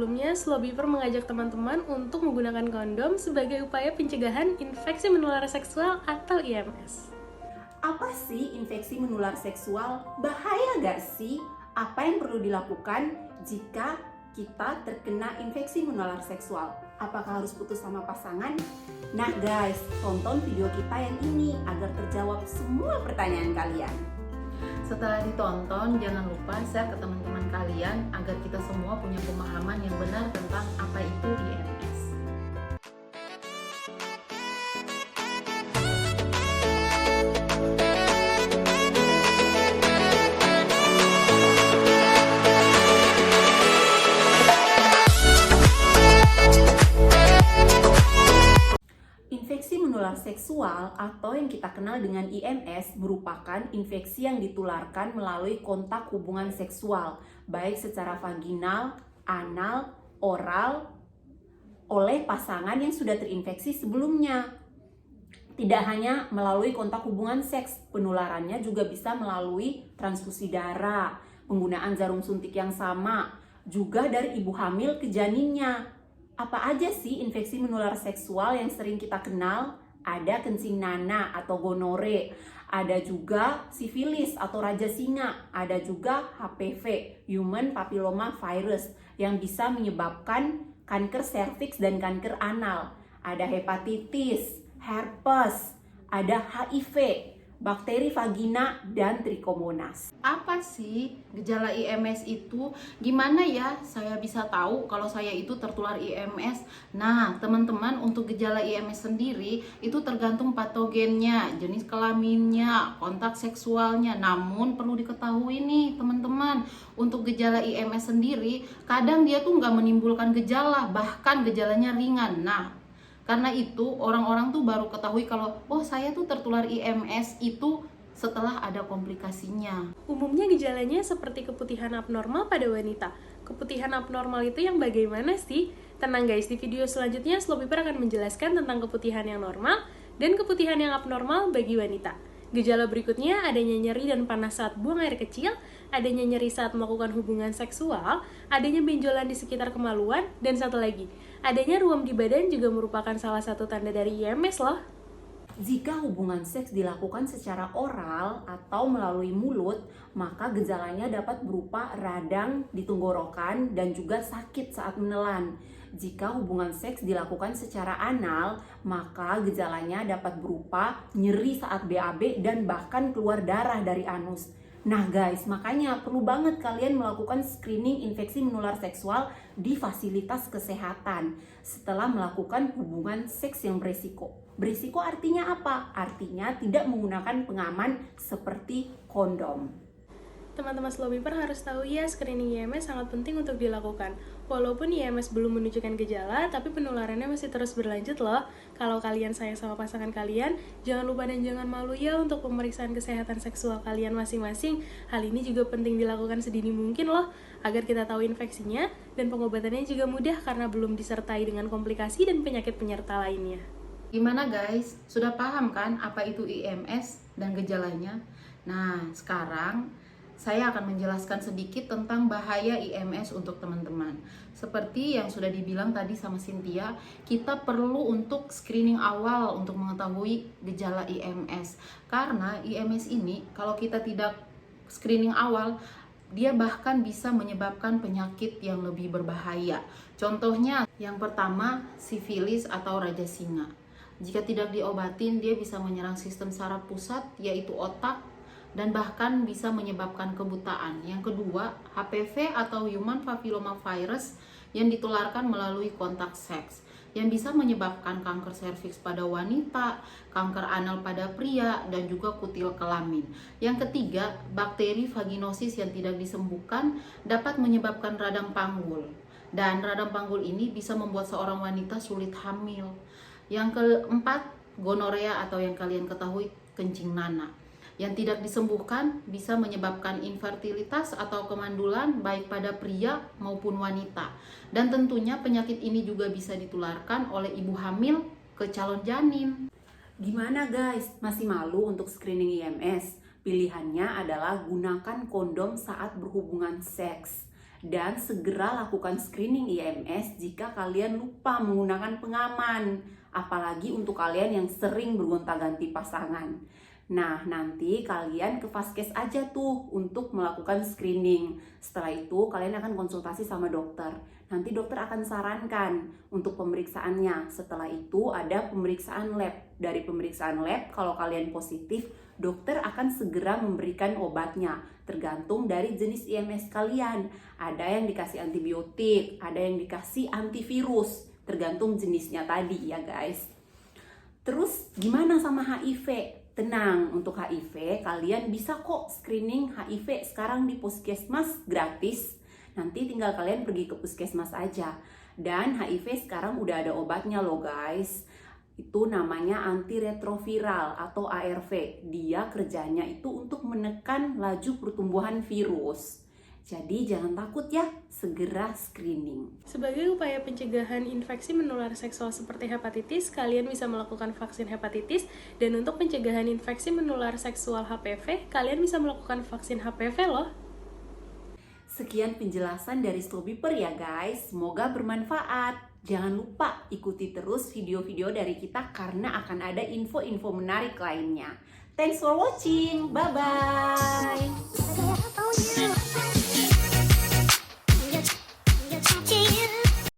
sebelumnya, Slobiper mengajak teman-teman untuk menggunakan kondom sebagai upaya pencegahan infeksi menular seksual atau IMS. Apa sih infeksi menular seksual? Bahaya gak sih? Apa yang perlu dilakukan jika kita terkena infeksi menular seksual? Apakah harus putus sama pasangan? Nah guys, tonton video kita yang ini agar terjawab semua pertanyaan kalian. Setelah ditonton, jangan lupa share ke teman-teman kalian agar kita semua punya pemahaman yang benar tentang apa itu IMS. Infeksi menular seksual atau yang kita kenal dengan IMS merupakan infeksi yang ditularkan melalui kontak hubungan seksual, baik secara vaginal, anal, oral, oleh pasangan yang sudah terinfeksi sebelumnya. Tidak hanya melalui kontak hubungan seks, penularannya juga bisa melalui transfusi darah, penggunaan jarum suntik yang sama, juga dari ibu hamil ke janinnya. Apa aja sih infeksi menular seksual yang sering kita kenal? Ada kencing nanah atau gonore, ada juga sifilis atau raja singa, ada juga HPV, human papilloma virus, yang bisa menyebabkan kanker serviks dan kanker anal. Ada hepatitis, herpes, ada HIV, bakteri vagina, dan trichomonas. Apa sih gejala IMS itu? Gimana ya saya bisa tahu kalau saya itu tertular IMS? Nah, teman-teman, untuk gejala IMS sendiri itu tergantung patogennya, jenis kelaminnya, kontak seksualnya. Namun perlu diketahui nih teman-teman, untuk gejala IMS sendiri kadang dia tuh nggak menimbulkan gejala, bahkan gejalanya ringan. Nah, karena itu orang-orang tuh baru ketahui kalau oh saya tuh tertular IMS itu setelah ada komplikasinya. Umumnya gejalanya seperti keputihan abnormal pada wanita. Keputihan abnormal itu yang bagaimana sih? Tenang guys, di video selanjutnya Slobiper akan menjelaskan tentang keputihan yang normal dan keputihan yang abnormal bagi wanita. Gejala berikutnya adanya nyeri dan panas saat buang air kecil, adanya nyeri saat melakukan hubungan seksual, adanya benjolan di sekitar kemaluan, dan satu lagi, adanya ruam di badan juga merupakan salah satu tanda dari IMS loh. Jika hubungan seks dilakukan secara oral atau melalui mulut, maka gejalanya dapat berupa radang di tenggorokan dan juga sakit saat menelan. Jika hubungan seks dilakukan secara anal, maka gejalanya dapat berupa nyeri saat BAB dan bahkan keluar darah dari anus. Nah guys, makanya perlu banget kalian melakukan screening infeksi menular seksual di fasilitas kesehatan setelah melakukan hubungan seks yang beresiko. Berisiko artinya apa? Artinya tidak menggunakan pengaman seperti kondom. Teman-teman Slobiper harus tahu ya, screening IMS sangat penting untuk dilakukan. Walaupun IMS belum menunjukkan gejala, tapi penularannya masih terus berlanjut loh. Kalau kalian sayang sama pasangan kalian, jangan lupa dan jangan malu ya untuk pemeriksaan kesehatan seksual kalian masing-masing. Hal ini juga penting dilakukan sedini mungkin loh, agar kita tahu infeksinya, dan pengobatannya juga mudah karena belum disertai dengan komplikasi dan penyakit penyerta lainnya. Gimana guys? Sudah paham kan apa itu IMS dan gejalanya? Nah, sekarang saya akan menjelaskan sedikit tentang bahaya IMS untuk teman-teman. Seperti yang sudah dibilang tadi sama Cynthia, kita perlu untuk screening awal untuk mengetahui gejala IMS. Karena IMS ini kalau kita tidak screening awal, dia bahkan bisa menyebabkan penyakit yang lebih berbahaya. Contohnya, yang pertama, sifilis atau raja singa. Jika tidak diobatin, dia bisa menyerang sistem saraf pusat, yaitu otak, dan bahkan bisa menyebabkan kebutaan. Yang kedua, HPV atau human papilloma virus yang ditularkan melalui kontak seks, yang bisa menyebabkan kanker serviks pada wanita, kanker anal pada pria, dan juga kutil kelamin. Yang ketiga, bakteri vaginosis yang tidak disembuhkan dapat menyebabkan radang panggul, dan radang panggul ini bisa membuat seorang wanita sulit hamil. Yang keempat, gonorea atau yang kalian ketahui kencing nanah, yang tidak disembuhkan bisa menyebabkan infertilitas atau kemandulan baik pada pria maupun wanita. Dan tentunya penyakit ini juga bisa ditularkan oleh ibu hamil ke calon janin. Gimana guys? Masih malu untuk screening IMS? Pilihannya adalah gunakan kondom saat berhubungan seks. Dan segera lakukan screening IMS jika kalian lupa menggunakan pengaman, apalagi untuk kalian yang sering bergonta-ganti pasangan. Nah, nanti kalian ke Vaskes aja tuh untuk melakukan screening. Setelah itu kalian akan konsultasi sama dokter. Nanti dokter akan sarankan untuk pemeriksaannya. Setelah itu ada pemeriksaan lab. Dari pemeriksaan lab, kalau kalian positif, dokter akan segera memberikan obatnya. Tergantung dari jenis IMS kalian. Ada yang dikasih antibiotik, ada yang dikasih antivirus. Tergantung jenisnya tadi ya guys. Terus gimana sama HIV? Tenang, untuk HIV kalian bisa kok screening HIV sekarang di puskesmas gratis. Nanti tinggal kalian pergi ke puskesmas aja. Dan HIV sekarang udah ada obatnya loh guys. Itu namanya antiretroviral atau ARV. Dia kerjanya itu untuk menekan laju pertumbuhan virus. Jadi jangan takut ya, segera screening. Sebagai upaya pencegahan infeksi menular seksual seperti hepatitis, kalian bisa melakukan vaksin hepatitis. Dan untuk pencegahan infeksi menular seksual HPV, kalian bisa melakukan vaksin HPV loh. Sekian penjelasan dari Slobiper ya guys, semoga bermanfaat. Jangan lupa ikuti terus video-video dari kita karena akan ada info-info menarik lainnya. Thanks for watching, bye-bye!